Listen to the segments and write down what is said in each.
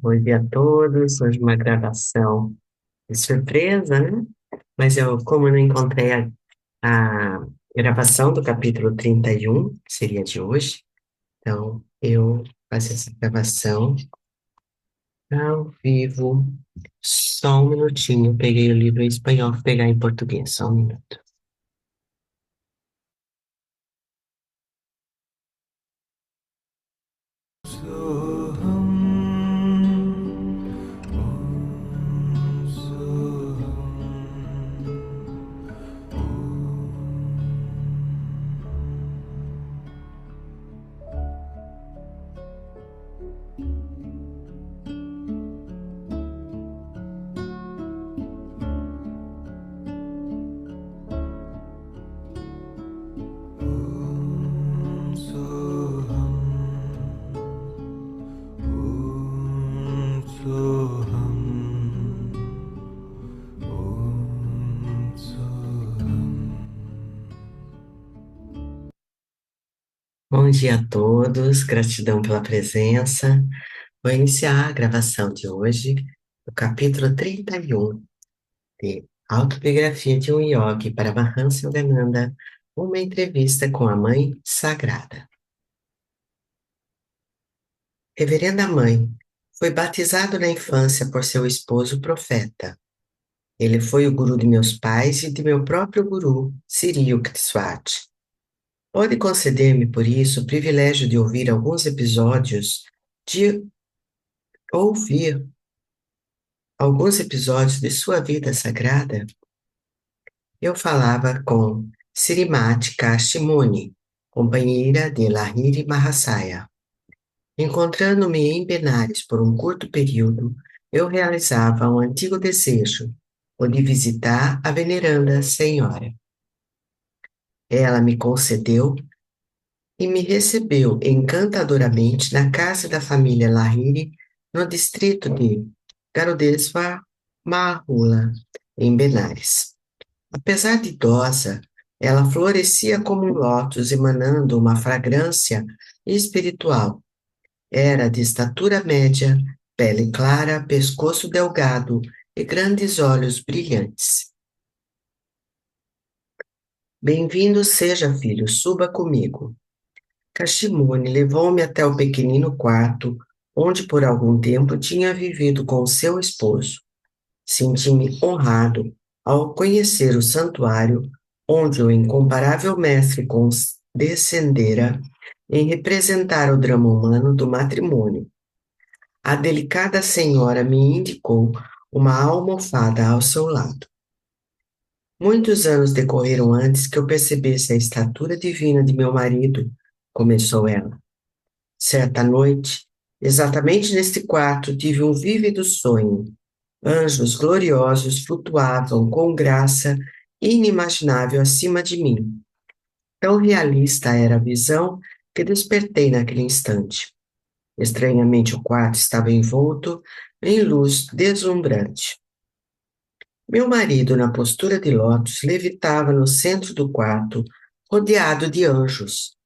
Bom dia a todos. Hoje uma gravação de surpresa, né? Mas como eu não encontrei a gravação do capítulo 31, que seria de hoje, então eu faço essa gravação ao vivo. Só um minutinho, peguei o livro em espanhol, vou pegar em português, só um minuto. Bom dia a todos, gratidão pela presença. Vou iniciar a gravação de hoje, do capítulo 31 de Autobiografia de um Yogi para Mahansa Yogananda, uma entrevista com a Mãe Sagrada. Reverenda Mãe, foi batizado na infância por seu esposo profeta. Ele foi o guru de meus pais e de meu próprio guru, Sri Yukteswati. Pode conceder-me, por isso, o privilégio de ouvir alguns episódios de sua vida sagrada? Eu falava com Srimati Kashimuni, companheira de Lahiri Mahasaya. Encontrando-me em Benares por um curto período, eu realizava um antigo desejo, o de visitar a veneranda senhora. Ela me concedeu e me recebeu encantadoramente na casa da família Lahiri, no distrito de Garudeswar Mahula, em Benares. Apesar de idosa, ela florescia como um lótus, emanando uma fragrância espiritual. Era de estatura média, pele clara, pescoço delgado e grandes olhos brilhantes. Bem-vindo seja, filho, suba comigo. Kashimuni levou-me até o pequenino quarto, onde por algum tempo tinha vivido com seu esposo. Senti-me honrado ao conhecer o santuário onde o incomparável mestre descendera em representar o drama humano do matrimônio. A delicada senhora me indicou uma almofada ao seu lado. Muitos anos decorreram antes que eu percebesse a estatura divina de meu marido, começou ela. Certa noite, exatamente neste quarto, tive um vívido sonho. Anjos gloriosos flutuavam com graça inimaginável acima de mim. Tão realista era a visão que despertei naquele instante. Estranhamente, o quarto estava envolto em luz deslumbrante. Meu marido, na postura de lótus, levitava no centro do quarto, rodeado de anjos.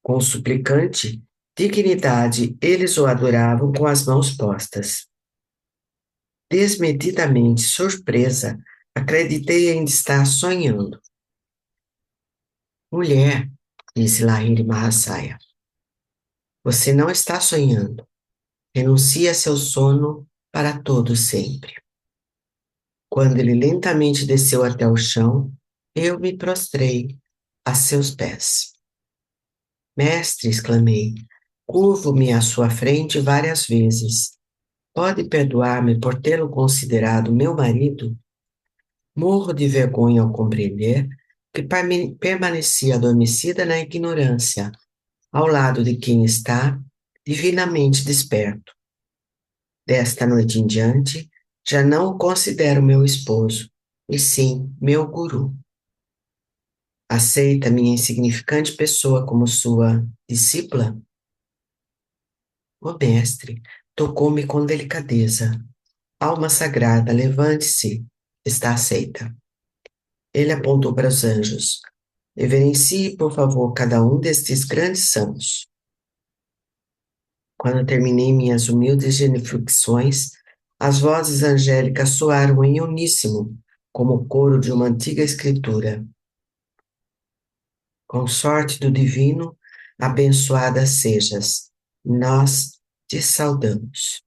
Com suplicante dignidade, eles o adoravam com as mãos postas. Desmedidamente surpresa, Acreditei ainda estar sonhando. Mulher, disse Lahiri Mahasaya, você não está sonhando. Renuncie a seu sono para todo sempre. Quando ele lentamente desceu até o chão, eu me prostrei a seus pés. Mestre, exclamei, curvo-me à sua frente várias vezes. Pode perdoar-me por tê-lo considerado meu marido? Morro de vergonha ao compreender que permanecia adormecida na ignorância, ao lado de quem está divinamente desperto. Desta noite em diante, já não o considero meu esposo, e sim meu guru. Aceita minha insignificante pessoa como sua discípula? O mestre tocou-me com delicadeza. Alma sagrada, levante-se. Está aceita. Ele apontou para os anjos. Reverencie, por favor, cada um destes grandes santos. Quando terminei minhas humildes genuflexões, as vozes angélicas soaram em uníssono, como o coro de uma antiga escritura. Consorte do divino, abençoada sejas, nós te saudamos.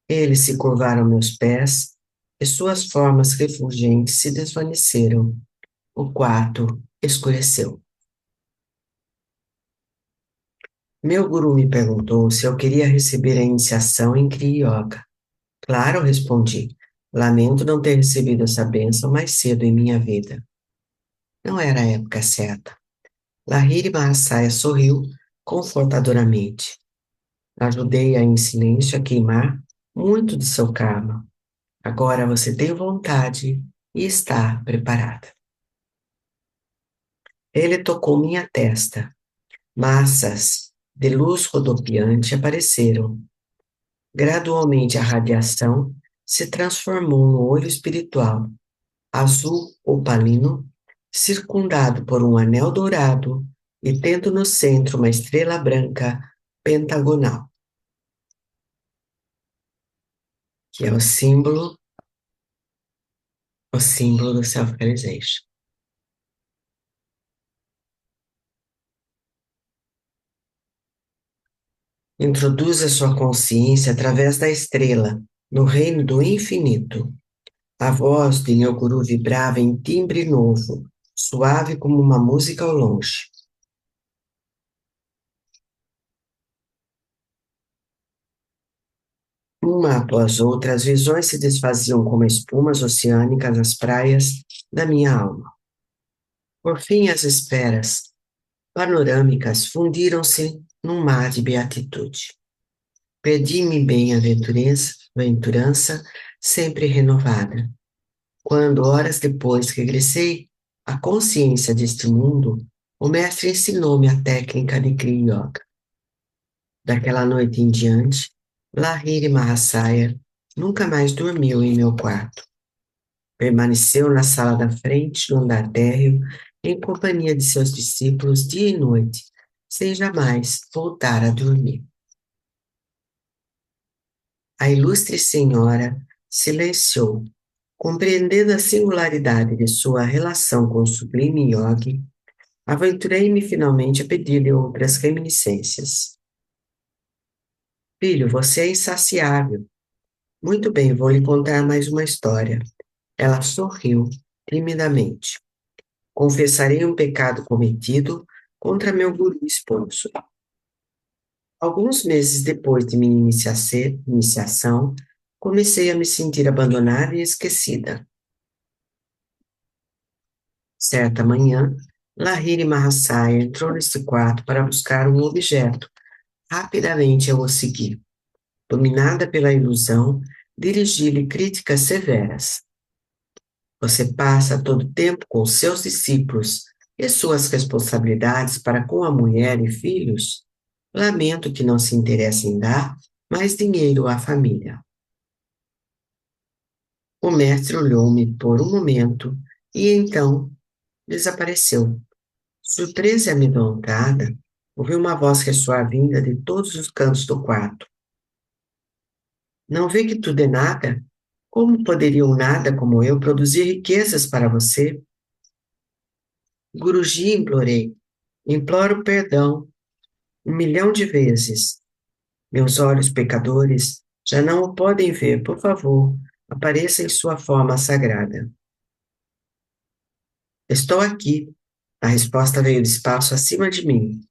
Eles se curvaram a meus pés, e suas formas refulgentes se desvaneceram. O quarto escureceu. Meu guru me perguntou se eu queria receber a iniciação em Kriya Yoga. Claro, respondi. Lamento não ter recebido essa bênção mais cedo em minha vida. Não era a época certa. Lahiri Mahasaya sorriu confortadoramente. Ajudei-a em silêncio a queimar muito de seu karma. Agora você tem vontade e está preparada. Ele tocou minha testa. Massas de luz rodopiante apareceram. Gradualmente a radiação se transformou no olho espiritual, azul opalino, circundado por um anel dourado e tendo no centro uma estrela branca pentagonal, que é o símbolo do self-realization. Introduza sua consciência através da estrela, no reino do infinito. A voz de meu guru vibrava em timbre novo, suave como uma música ao longe. Uma após outra, as visões se desfaziam como espumas oceânicas nas praias da minha alma. Por fim, as esferas panorâmicas fundiram-se num mar de beatitude. Perdi-me bem-aventurança sempre renovada. Quando, horas depois, regressei à consciência deste mundo, o mestre ensinou-me a técnica de Kriya Yoga. Daquela noite em diante, Lahiri Mahasaya nunca mais dormiu em meu quarto. Permaneceu na sala da frente, no andar térreo, em companhia de seus discípulos dia e noite, sem jamais voltar a dormir. A ilustre senhora silenciou, compreendendo a singularidade de sua relação com o sublime yogi. Aventurei-me finalmente a pedir-lhe outras reminiscências. Filho, você é insaciável. Muito bem, vou lhe contar mais uma história. Ela sorriu timidamente. Confessarei um pecado cometido contra meu guru esposo. Alguns meses depois de minha iniciação, comecei a me sentir abandonada e esquecida. Certa manhã, Lahiri Mahasaya entrou nesse quarto para buscar um objeto. Rapidamente eu o segui. Dominada pela ilusão, dirigi-lhe críticas severas. Você passa todo o tempo com seus discípulos e suas responsabilidades para com a mulher e filhos? Lamento que não se interesse em dar mais dinheiro à família. O mestre olhou-me por um momento e então desapareceu. Surpresa e amedrontada, ouvi uma voz ressoar vinda de todos os cantos do quarto. Não vê que tudo é nada? Como poderia um nada como eu produzir riquezas para você? Guruji, implorei. Imploro perdão 1 milhão de vezes. Meus olhos pecadores já não o podem ver, por favor, apareça em sua forma sagrada. Estou aqui. A resposta veio do espaço acima de mim.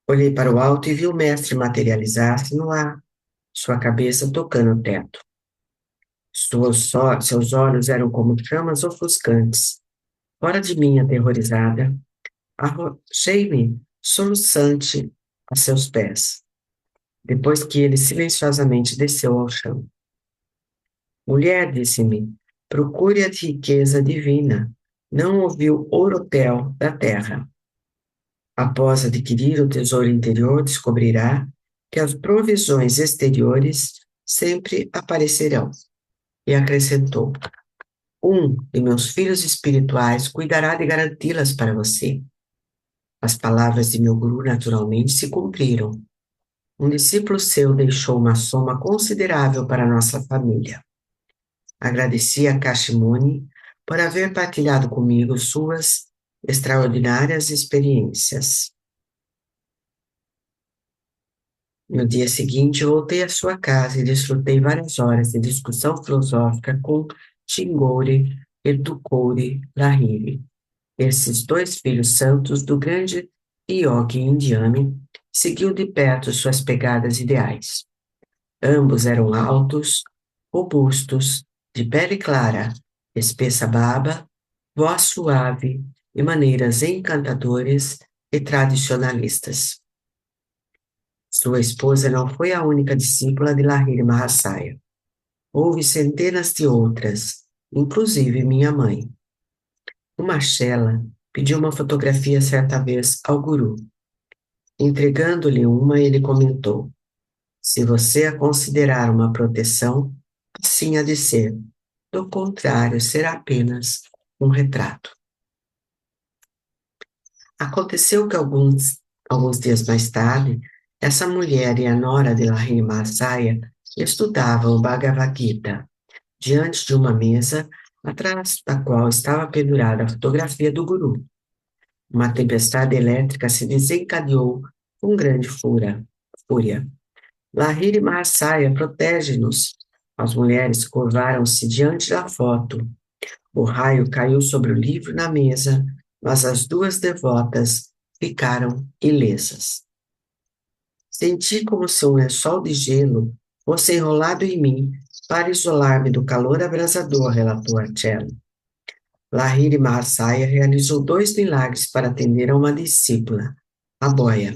Olhei para o alto e vi o mestre materializar-se no ar, sua cabeça tocando o teto. Seus olhos eram como chamas ofuscantes. Fora de mim, aterrorizada, arrojei-me, soluçante, a seus pés, depois que ele silenciosamente desceu ao chão. Mulher, disse-me, procure a riqueza divina, não ouviu ourotel da terra. Após adquirir o tesouro interior, descobrirá que as provisões exteriores sempre aparecerão. E acrescentou: um de meus filhos espirituais cuidará de garanti-las para você. As palavras de meu guru naturalmente se cumpriram. Um discípulo seu deixou uma soma considerável para nossa família. Agradeci a Kashimuni por haver partilhado comigo suas extraordinárias experiências. No dia seguinte, voltei à sua casa e desfrutei várias horas de discussão filosófica com Chingouri e Tukouri Lahiri, esses dois filhos santos do grande yogi indiano, seguiu de perto suas pegadas ideais. Ambos eram altos, robustos, de pele clara, espessa barba, voz suave e maneiras encantadoras e tradicionalistas. Sua esposa não foi a única discípula de Lahiri Mahasaya. Houve centenas de outras, inclusive minha mãe. Uma Shela pediu uma fotografia certa vez ao guru. Entregando-lhe uma, ele comentou: se você a considerar uma proteção, assim há de ser. Do contrário, será apenas um retrato. Aconteceu que alguns dias mais tarde, essa mulher e a nora de Lahiri Mahasaya estudavam o Bhagavad Gita, diante de uma mesa, atrás da qual estava pendurada a fotografia do guru. Uma tempestade elétrica se desencadeou com grande fúria. Lahiri Mahasaya protege-nos. As mulheres curvaram-se diante da foto. O raio caiu sobre o livro na mesa, mas as duas devotas ficaram ilesas. Senti como se um lençol de gelo fosse enrolado em mim para isolar-me do calor abrasador, relatou Arcello. Lahiri Mahasaya realizou 2 milagres para atender a uma discípula, a boia.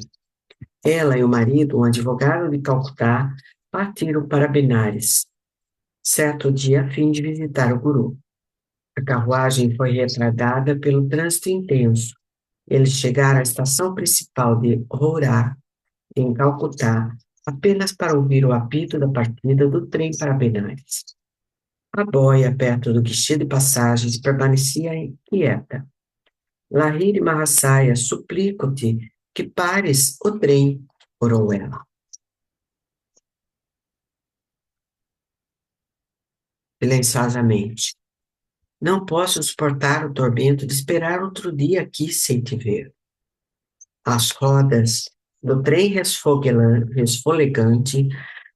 Ela e o marido, um advogado de Calcutá, partiram para Benares, certo dia a fim de visitar o guru. A carruagem foi retardada pelo trânsito intenso. Eles chegaram à estação principal de Haurá, em Calcutá, apenas para ouvir o apito da partida do trem para Benares. A boia, perto do guichê de passagens, permanecia quieta. Lahiri Mahasaya, suplico-te que pares o trem, orou ela. Silenciosamente. Não posso suportar o tormento de esperar outro dia aqui sem te ver. As rodas do trem resfolegante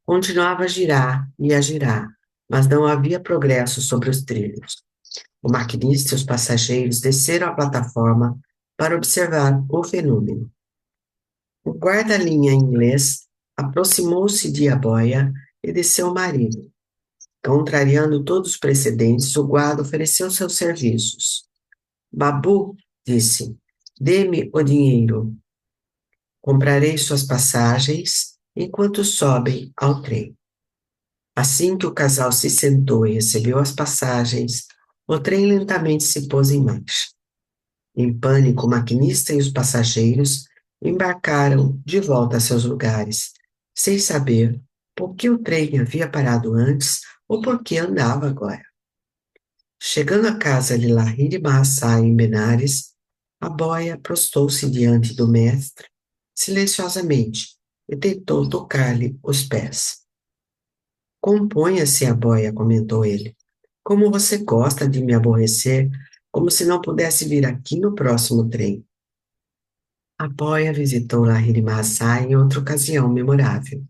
continuavam a girar e a girar, mas não havia progresso sobre os trilhos. O maquinista e os passageiros desceram à plataforma para observar o fenômeno. O guarda-linha inglês aproximou-se de a boia e de seu marido. Contrariando todos os precedentes, o guarda ofereceu seus serviços. Babu, disse, dê-me o dinheiro. Comprarei suas passagens enquanto sobem ao trem. Assim que o casal se sentou e recebeu as passagens, o trem lentamente se pôs em marcha. Em pânico, o maquinista e os passageiros embarcaram de volta a seus lugares, sem saber por que o trem havia parado antes ou por que andava agora. Chegando à casa de Lahiri Mahasaya em Benares, a boia prostou-se diante do mestre, silenciosamente, e tentou tocar-lhe os pés. Componha-se, Aboia, comentou ele. Como você gosta de me aborrecer, como se não pudesse vir aqui no próximo trem. Aboia visitou Lahiri Mahasaya em outra ocasião memorável.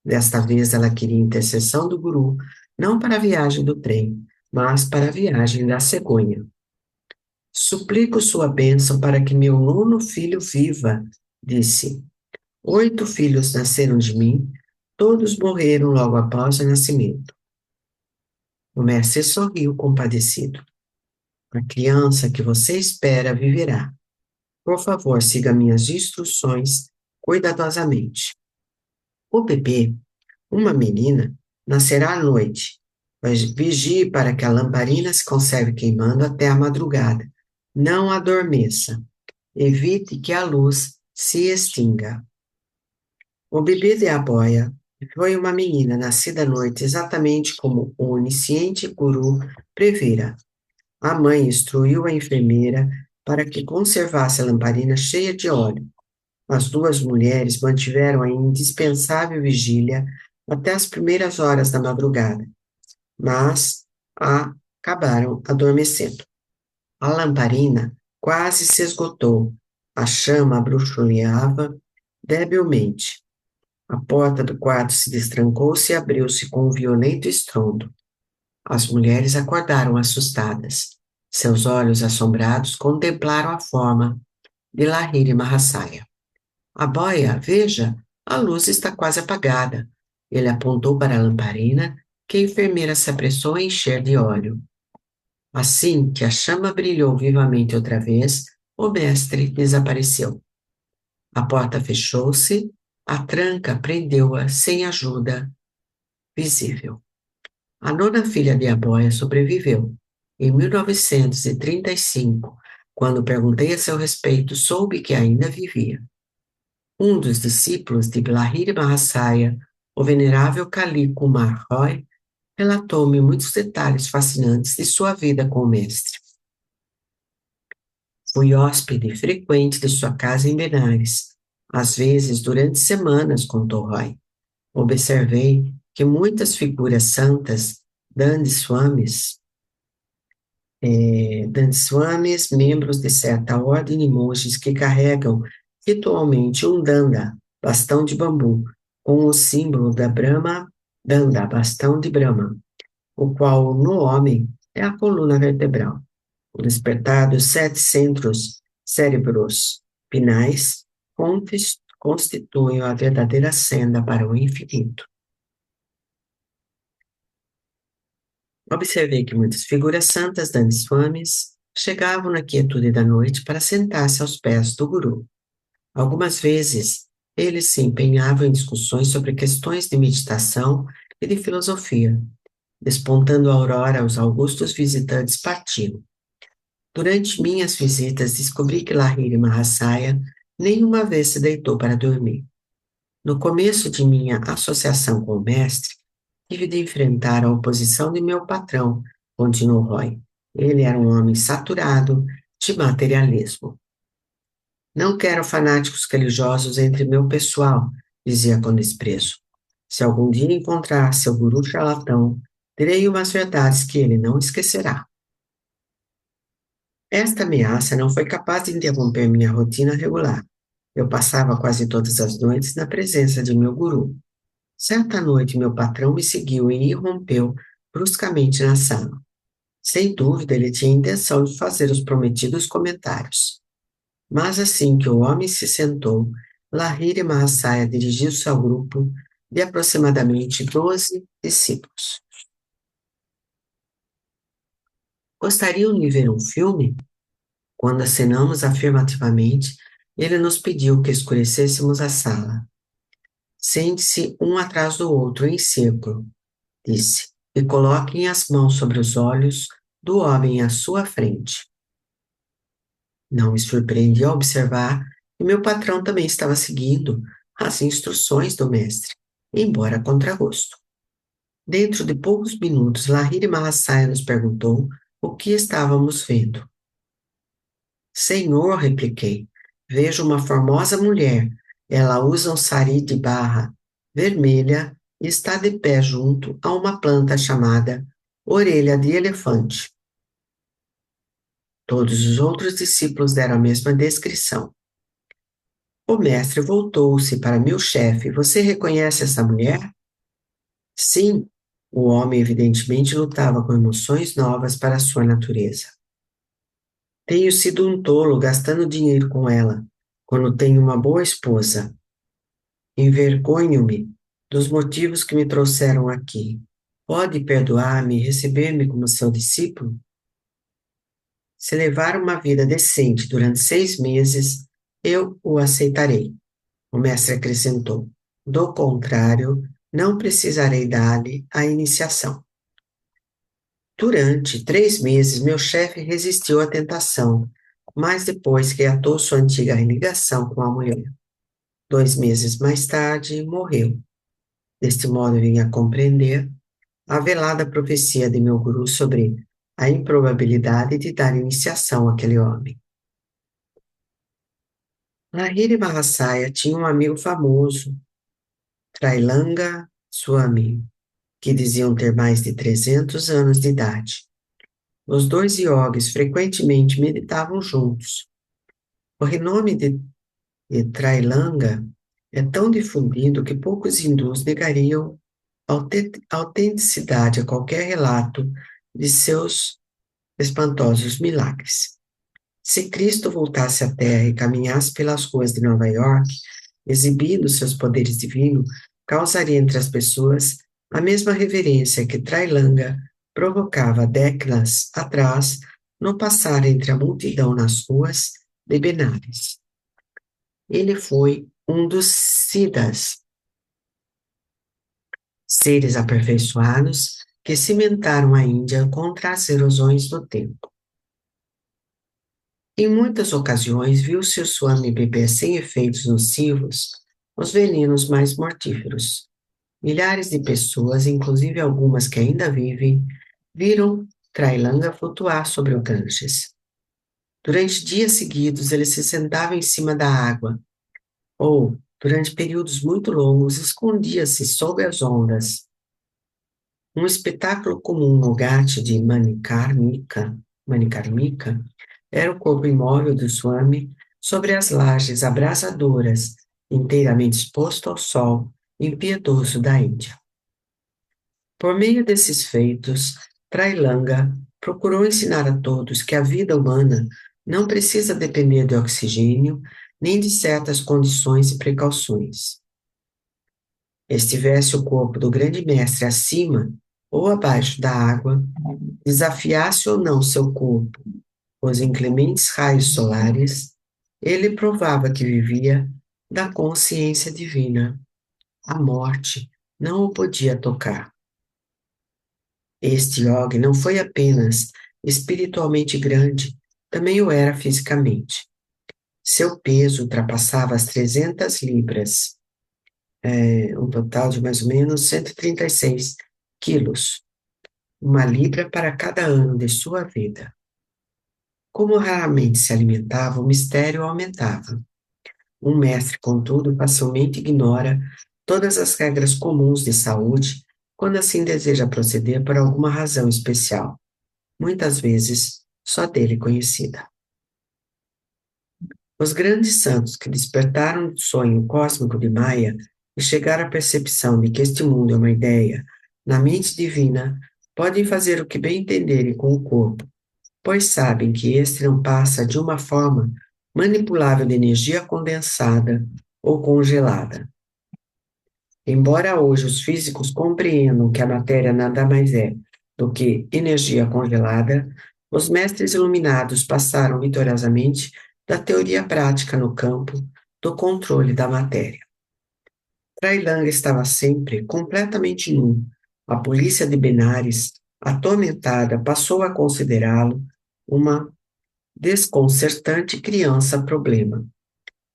Desta vez ela queria intercessão do guru, não para a viagem do trem, mas para a viagem da cegonha. Suplico sua bênção para que meu nono filho viva, disse. 8 filhos nasceram de mim, todos morreram logo após o nascimento. O mestre sorriu compadecido. A criança que você espera viverá. Por favor, siga minhas instruções cuidadosamente. O bebê, uma menina, nascerá à noite. Vigie para que a lamparina se conserve queimando até a madrugada. Não adormeça. Evite que a luz se extinga. O bebê de Aboia foi uma menina nascida à noite exatamente como o onisciente guru previra. A mãe instruiu a enfermeira para que conservasse a lamparina cheia de óleo. As duas mulheres mantiveram a indispensável vigília até as primeiras horas da madrugada, mas acabaram adormecendo. A lamparina quase se esgotou. A chama bruxuleava debilmente. A porta do quarto se destrancou-se e abriu-se com um violento estrondo. As mulheres acordaram assustadas. Seus olhos assombrados contemplaram a forma de Lahiri Mahasaya. Aboia, veja, a luz está quase apagada. Ele apontou para a lamparina, que a enfermeira se apressou a encher de óleo. Assim que a chama brilhou vivamente outra vez, o mestre desapareceu. A porta fechou-se, a tranca prendeu-a sem ajuda visível. A nona filha de Aboia sobreviveu. Em 1935, quando perguntei a seu respeito, soube que ainda vivia. Um dos discípulos de Lahiri Mahasaya, o venerável Kali Kumar Roy, relatou-me muitos detalhes fascinantes de sua vida com o mestre. Fui hóspede frequente de sua casa em Benares, às vezes durante semanas, contou Roy. Observei que muitas figuras santas, Dandiswamis, membros de certa ordem de monges que carregam ritualmente um danda, bastão de bambu, com o símbolo da Brahma, danda, bastão de Brahma, o qual no homem é a coluna vertebral. O despertar dos 7 centros cérebros pinais constituem a verdadeira senda para o infinito. Observei que muitas figuras santas Dandiswamis chegavam na quietude da noite para sentar-se aos pés do guru. Algumas vezes, eles se empenhavam em discussões sobre questões de meditação e de filosofia. Despontando a aurora, os augustos visitantes partiam. Durante minhas visitas, descobri que Lahiri Mahasaya nenhuma vez se deitou para dormir. No começo de minha associação com o mestre, tive de enfrentar a oposição de meu patrão, continuou Roy. Ele era um homem saturado de materialismo. Não quero fanáticos religiosos entre meu pessoal, dizia com desprezo. Se algum dia encontrar seu guru charlatão, terei umas verdades que ele não esquecerá. Esta ameaça não foi capaz de interromper minha rotina regular. Eu passava quase todas as noites na presença de meu guru. Certa noite, meu patrão me seguiu e irrompeu bruscamente na sala. Sem dúvida, ele tinha intenção de fazer os prometidos comentários. Mas assim que o homem se sentou, Lahiri Mahasaya dirigiu-se ao grupo de aproximadamente 12 discípulos. Gostariam de ver um filme? Quando acenamos afirmativamente, ele nos pediu que escurecêssemos a sala. Sente-se um atrás do outro em círculo, disse, e coloquem as mãos sobre os olhos do homem à sua frente. Não me surpreendi ao observar que meu patrão também estava seguindo as instruções do mestre, embora a contragosto. Dentro de poucos minutos, Lahiri Mahasaya nos perguntou o que estávamos vendo. Senhor, repliquei, vejo uma formosa mulher. Ela usa um sari de barra vermelha e está de pé junto a uma planta chamada orelha de elefante. Todos os outros discípulos deram a mesma descrição. O mestre voltou-se para meu chefe. Você reconhece essa mulher? Sim, o homem evidentemente lutava com emoções novas para sua natureza. Tenho sido um tolo gastando dinheiro com ela, quando tenho uma boa esposa. Envergonho-me dos motivos que me trouxeram aqui. Pode perdoar-me e receber-me como seu discípulo? Se levar uma vida decente durante 6 meses, eu o aceitarei. O mestre acrescentou. Do contrário, não precisarei dar-lhe a iniciação. Durante 3 meses, meu chefe resistiu à tentação, mas depois reatou sua antiga ligação com a mulher. 2 meses mais tarde, morreu. Deste modo, vim a compreender a velada profecia de meu guru sobre a improbabilidade de dar iniciação àquele homem. Lahiri Mahasaya tinha um amigo famoso, Trailanga Swami, que diziam ter mais de 300 anos de idade. Os dois yogis frequentemente meditavam juntos. O renome de Trailanga é tão difundido que poucos hindus negariam autenticidade a qualquer relato de seus espantosos milagres. Se Cristo voltasse à Terra e caminhasse pelas ruas de Nova York, exibindo seus poderes divinos, causaria entre as pessoas a mesma reverência que Trailanga provocava décadas atrás no passar entre a multidão nas ruas de Benares. Ele foi um dos Siddhas, seres aperfeiçoados que cimentaram a Índia contra as erosões do tempo. Em muitas ocasiões, viu-se o Swami beber sem efeitos nocivos os venenos mais mortíferos. Milhares de pessoas, inclusive algumas que ainda vivem, viram Trailanga flutuar sobre o Ganges. Durante dias seguidos, ele se sentava em cima da água, ou, durante períodos muito longos, escondia-se sob as ondas. Um espetáculo comum no Ghat de Manikarnika era o corpo imóvel do Swami sobre as lajes abrasadoras, inteiramente exposto ao sol impiedoso da Índia. Por meio desses feitos, Trailanga procurou ensinar a todos que a vida humana não precisa depender de oxigênio nem de certas condições e precauções. Estivesse o corpo do grande mestre acima ou abaixo da água, desafiasse ou não seu corpo os inclementes raios solares, ele provava que vivia da consciência divina. A morte não o podia tocar. Este yogi não foi apenas espiritualmente grande, também o era fisicamente. Seu peso ultrapassava as 300 libras, um total de mais ou menos 136 quilos, uma libra para cada ano de sua vida. Como raramente se alimentava, o mistério aumentava. Um mestre, contudo, facilmente ignora todas as regras comuns de saúde quando assim deseja proceder por alguma razão especial, muitas vezes só dele conhecida. Os grandes santos que despertaram do sonho cósmico de Maia e chegaram à percepção de que este mundo é uma ideia na mente divina, podem fazer o que bem entenderem com o corpo, pois sabem que este não passa de uma forma manipulável de energia condensada ou congelada. Embora hoje os físicos compreendam que a matéria nada mais é do que energia congelada, os mestres iluminados passaram vitoriosamente da teoria prática no campo do controle da matéria. Trailanga estava sempre completamente nu. A polícia de Benares, atormentada, passou a considerá-lo uma desconcertante criança-problema.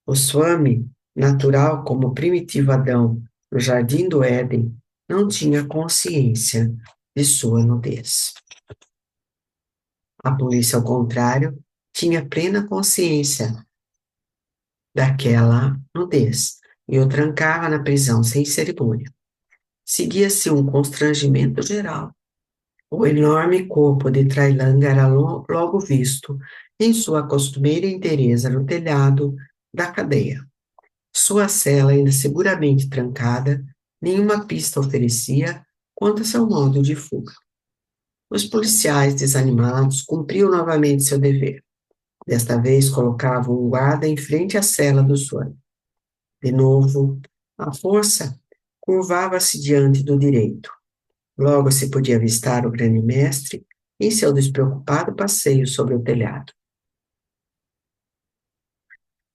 O Swami, natural como o primitivo Adão no jardim do Éden, não tinha consciência de sua nudez. A polícia, ao contrário, tinha plena consciência daquela nudez e o trancava na prisão sem cerimônia. seguia-se um constrangimento geral. O enorme corpo de Trailândia era logo visto em sua costumeira inteireza no telhado da cadeia. Sua cela, ainda seguramente trancada, nenhuma pista oferecia quanto a seu modo de fuga. Os policiais, desanimados, cumpriam novamente seu dever. Desta vez, colocavam um guarda em frente à cela do Swan. De novo, a força curvava-se diante do direito. Logo se podia avistar o grande mestre em seu despreocupado passeio sobre o telhado.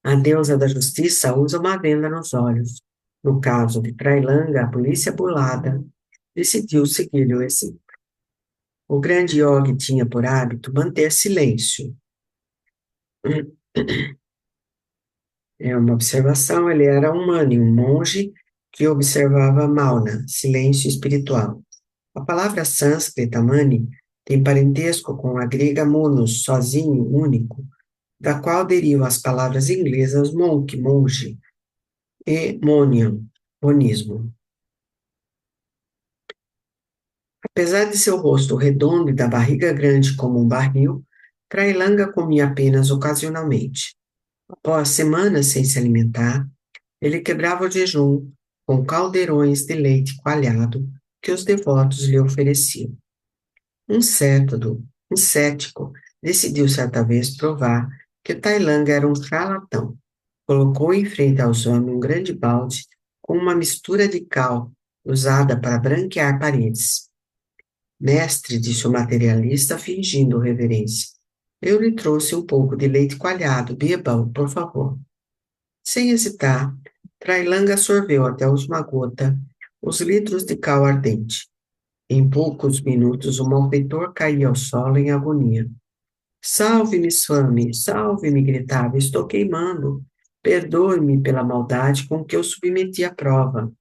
A deusa da justiça usa uma venda nos olhos. No caso de Trailanga, a polícia burlada decidiu seguir-lhe o exemplo. O grande yogi tinha por hábito manter silêncio. É uma observação, ele era um mani, um monge que observava Mauna, silêncio espiritual. A palavra sânscrita mani tem parentesco com a grega monos, sozinho, único, da qual derivam as palavras inglesas monk, monge, e monion, monismo. Apesar de seu rosto redondo e da barriga grande como um barril, Trailanga comia apenas ocasionalmente. Após semanas sem se alimentar, ele quebrava o jejum com caldeirões de leite coalhado que os devotos lhe ofereciam. Um cético, decidiu certa vez provar que Tailanga era um charlatão. Colocou em frente aos homens um grande balde com uma mistura de cal usada para branquear paredes. Mestre, disse o materialista, fingindo reverência, eu lhe trouxe um pouco de leite coalhado, beba-o, por favor. Sem hesitar, Trailanga sorveu até a última gota os litros de cal ardente. Em poucos minutos, o malfeitor caía ao solo em agonia. Salve-me, Swami, salve-me, gritava, estou queimando. Perdoe-me pela maldade com que eu submeti à prova.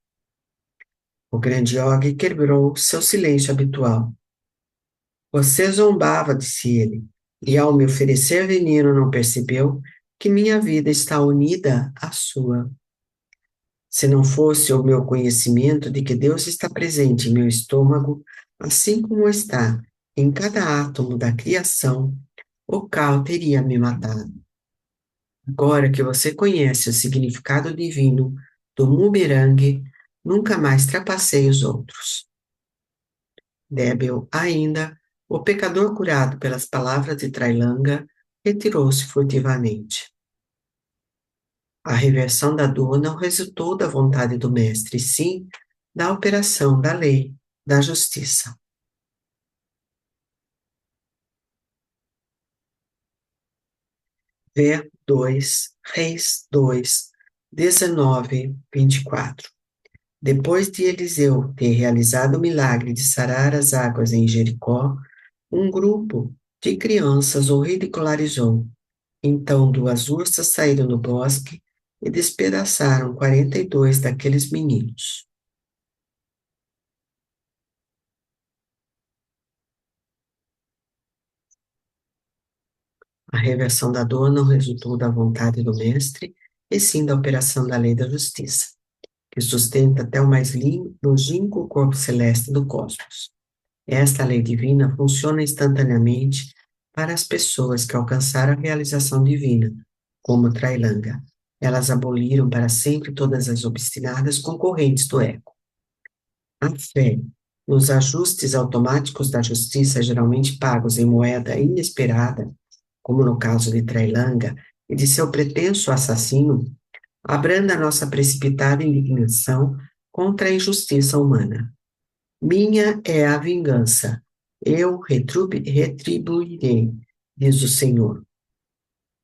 O grande yogi quebrou seu silêncio habitual. Você zombava, disse ele, e ao me oferecer veneno não percebeu que minha vida está unida à sua. Se não fosse o meu conhecimento de que Deus está presente em meu estômago, assim como está em cada átomo da criação, o cal teria me matado. Agora que você conhece o significado divino do bumerangue, nunca mais trapaceie os outros. Débil ainda, o pecador curado pelas palavras de Trailanga retirou-se furtivamente. A reversão da dor não resultou da vontade do mestre, sim da operação da lei, da justiça. Ver 2, Reis 2, 19, 24. Depois de Eliseu ter realizado o milagre de sarar as águas em Jericó, um grupo de crianças o ridicularizou. Então 2 ursas saíram do bosque e despedaçaram 42 daqueles meninos. A reversão da dor não resultou da vontade do mestre, e sim da operação da lei da justiça, que sustenta até o mais longínquo corpo celeste do cosmos. Esta lei divina funciona instantaneamente para as pessoas que alcançaram a realização divina, como Trailanga. Elas aboliram para sempre todas as obstinadas concorrentes do ego. A fé nos ajustes automáticos da justiça, geralmente pagos em moeda inesperada, como no caso de Trailanga e de seu pretenso assassino, abranda nossa precipitada indignação contra a injustiça humana. Minha é a vingança, eu retribuirei, diz o Senhor.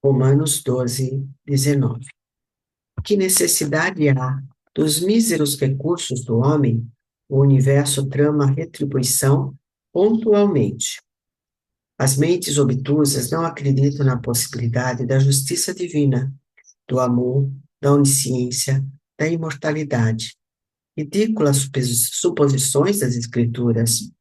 Romanos 12, 19. Que necessidade há dos míseros recursos do homem? O universo trama retribuição pontualmente. As mentes obtusas não acreditam na possibilidade da justiça divina, do amor, da onisciência, da imortalidade. Ridículas suposições das Escrituras.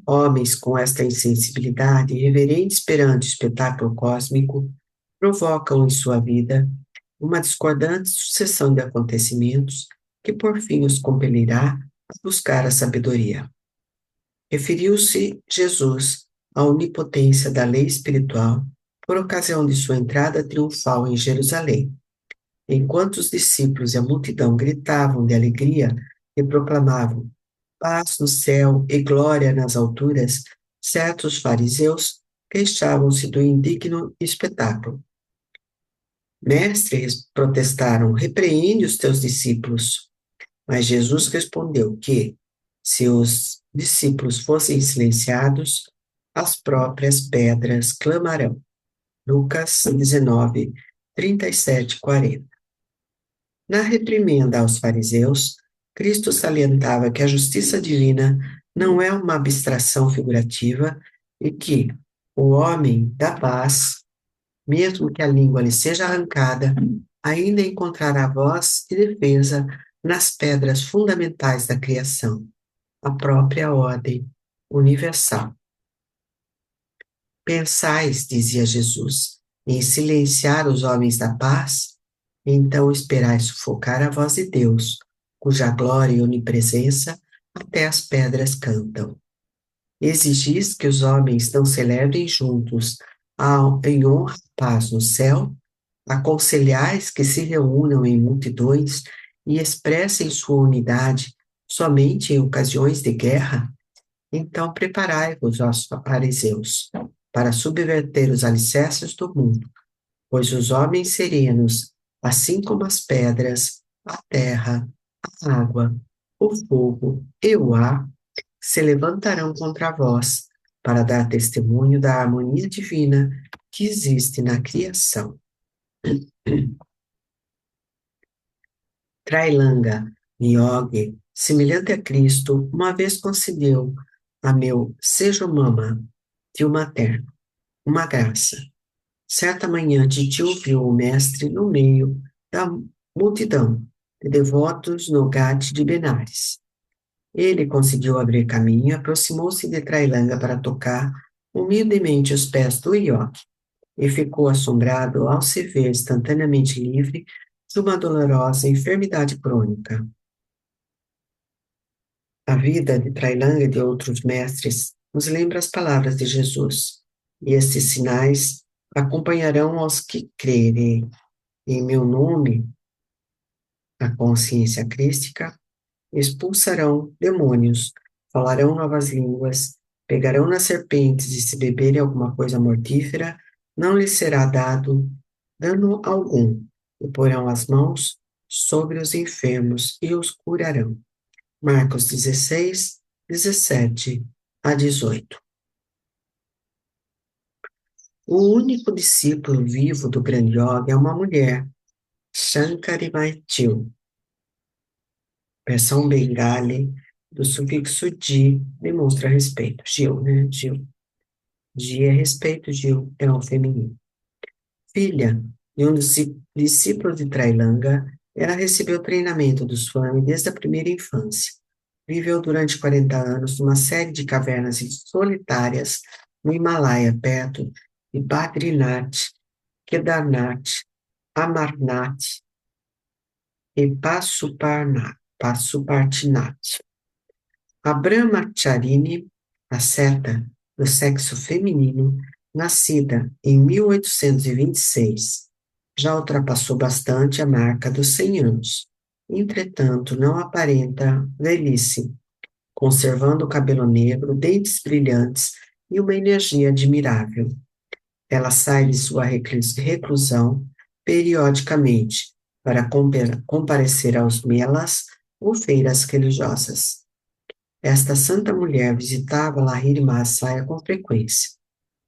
Homens com esta insensibilidade, reverentes perante o espetáculo cósmico, provocam em sua vida uma discordante sucessão de acontecimentos que por fim os compelirá a buscar a sabedoria. Referiu-se Jesus à onipotência da lei espiritual por ocasião de sua entrada triunfal em Jerusalém. Enquanto os discípulos e a multidão gritavam de alegria e proclamavam paz no céu e glória nas alturas, certos fariseus queixavam-se do indigno espetáculo. Mestre, protestaram, repreende os teus discípulos. Mas Jesus respondeu que, se os discípulos fossem silenciados, as próprias pedras clamarão. Lucas 19, 37, 40. Na reprimenda aos fariseus, Cristo salientava que a justiça divina não é uma abstração figurativa e que o homem da paz, mesmo que a língua lhe seja arrancada, ainda encontrará voz e defesa nas pedras fundamentais da criação, a própria ordem universal. Pensais, dizia Jesus, em silenciar os homens da paz? Então esperai sufocar a voz de Deus, cuja glória e onipresença até as pedras cantam. Exigis que os homens não celebrem juntos em honra e paz no céu? Aconselhais que se reúnam em multidões e expressem sua unidade somente em ocasiões de guerra? Então preparai-vos, ó fariseus, para subverter os alicerces do mundo, pois os homens serenos, assim como as pedras, a terra, a água, o fogo e o ar, se levantarão contra vós, para dar testemunho da harmonia divina que existe na criação. Trailanga, Niogue, semelhante a Cristo, uma vez concedeu a meu sejo mama, tio materno, uma graça. Certa manhã, Titio viu o mestre no meio da multidão de devotos no Ghat de Benares. Ele conseguiu abrir caminho e aproximou-se de Trailanga para tocar humildemente os pés do ioque e ficou assombrado ao se ver instantaneamente livre de uma dolorosa enfermidade crônica. A vida de Trailanga e de outros mestres nos lembra as palavras de Jesus, e estes sinais acompanharão aos que crerem em meu nome, a consciência crística, expulsarão demônios, falarão novas línguas, pegarão nas serpentes e se beberem alguma coisa mortífera, não lhes será dado dano algum, e porão as mãos sobre os enfermos e os curarão. Marcos 16, 17 a 18. O único discípulo vivo do grande yoga é uma mulher, Shankari Maithil, versão bengali do sufixo di, demonstra respeito. Gil, né? Gil. Di é respeito, Gil é o feminino. Filha de um discípulo de Trailanga, ela recebeu treinamento do Swami desde a primeira infância. Viveu durante 40 anos numa série de cavernas solitárias no Himalaia, perto de Badrinath, Kedarnath, Amarnath e Pasupartinath. A Brahmacharini, a seta do sexo feminino, nascida em 1826, já ultrapassou bastante a marca dos 100 anos. Entretanto, não aparenta velhice, conservando o cabelo negro, dentes brilhantes e uma energia admirável. Ela sai de sua reclusão periodicamente para comparecer aos melas ou feiras religiosas. Esta santa mulher visitava Lahiri Mahasaya com frequência.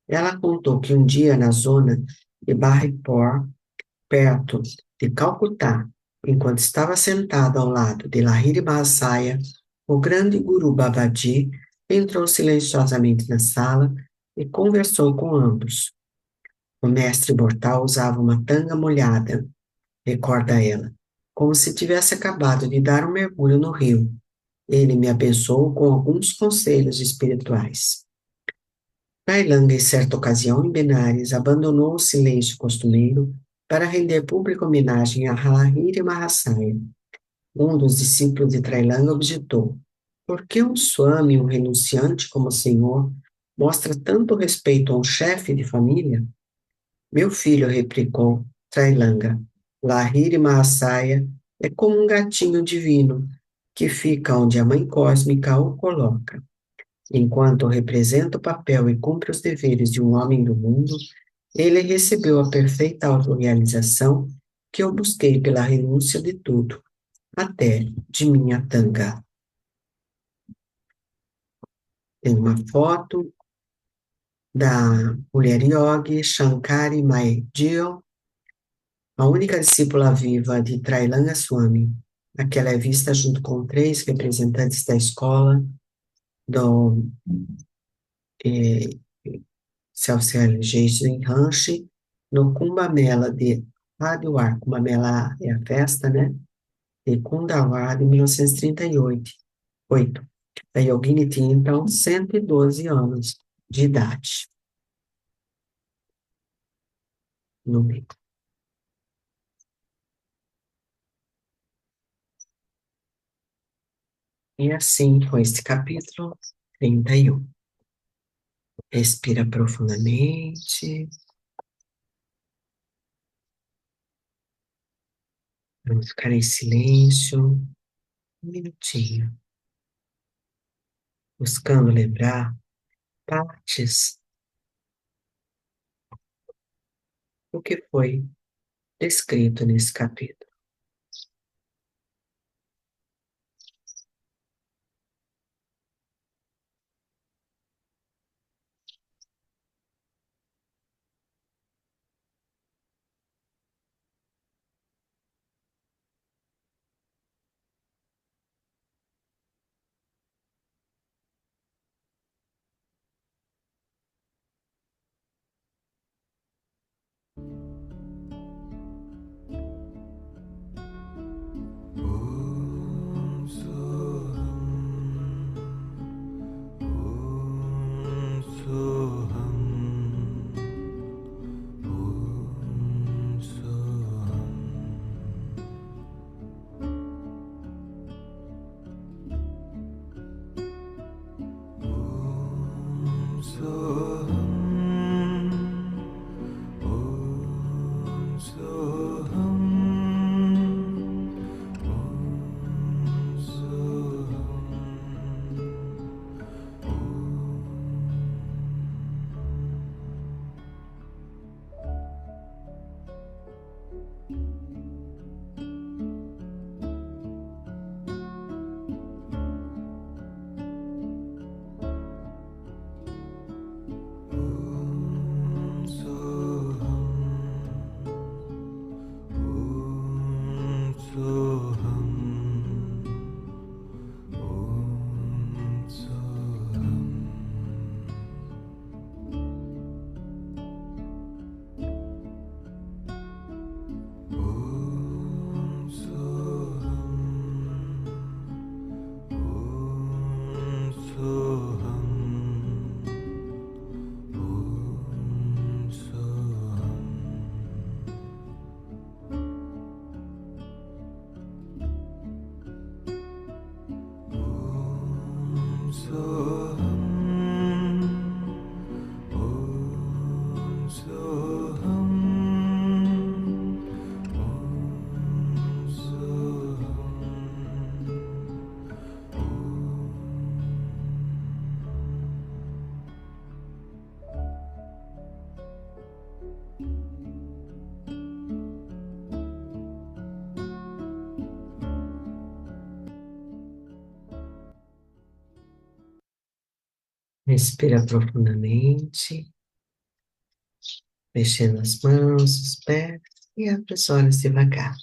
Ela contou que um dia na zona de Barripur, perto de Calcutá, enquanto estava sentada ao lado de Lahiri Mahasaya, o grande Guru Babaji entrou silenciosamente na sala e conversou com ambos. O mestre mortal usava uma tanga molhada, recorda ela, como se tivesse acabado de dar um mergulho no rio. Ele me abençoou com alguns conselhos espirituais. Trailanga, em certa ocasião, em Benares, abandonou o silêncio costumeiro para render pública homenagem a Lahiri Mahasaya. Um dos discípulos de Trailanga objetou: Por que um Swami, um renunciante como o senhor, mostra tanto respeito a um chefe de família? Meu filho, replicou Trailanga, Lahiri Mahasaya é como um gatinho divino, que fica onde a mãe cósmica o coloca. Enquanto representa o papel e cumpre os deveres de um homem do mundo, ele recebeu a perfeita autorrealização que eu busquei pela renúncia de tudo, até de minha tanga. Tem uma foto da mulher yogi Shankari Mayur, a única discípula viva de Trailanga Swami. Aquela é vista junto com três representantes da escola do eh, Self-Realization Ranch, no Kumbh Mela de Hardwar. Kumbh Mela é a festa, né? De Kundawar, em 1938. A Yogini tinha, então, 112 anos de idade. No meio. E assim, com este capítulo 31. Respira profundamente. Vamos ficar em silêncio um minutinho, buscando lembrar partes do que foi descrito nesse capítulo. Respira profundamente, mexendo as mãos, os pés e abre os olhos devagar.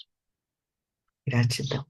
Gratidão.